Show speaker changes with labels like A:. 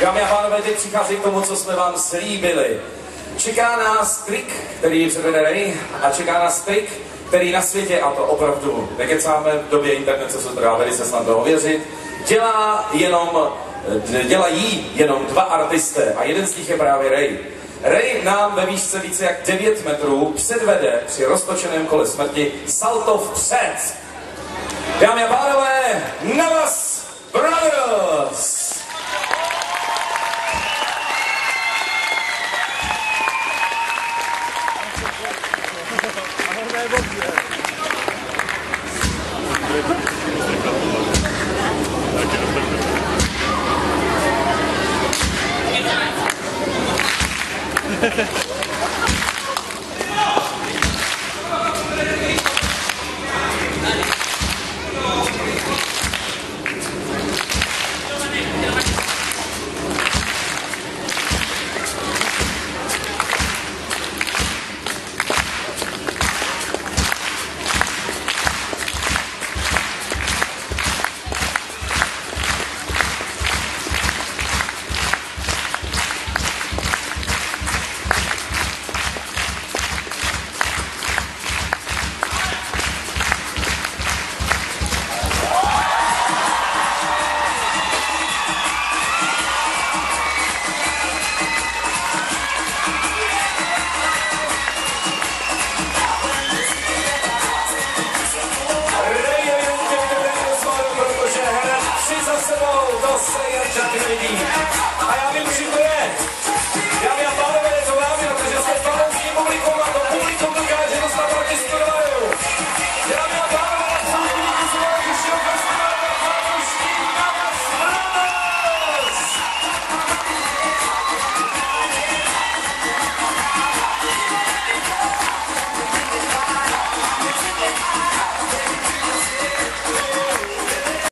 A: Dámy a pánové, teď přichází k tomu, co jsme vám slíbili. Čeká nás trik, který předvede Ray, a čeká nás trik, který na světě, a to opravdu nekecáme, v době internetu se to dá velice snadno ověřit, dělají jenom dva artisté a jeden z nich je právě Ray. Ray nám ve výšce více jak 9 metrů předvede při roztočeném kole smrti salto vpřed. Dámy a pánové, Navas Brothers! Za sebou do Sejr Jack Lady.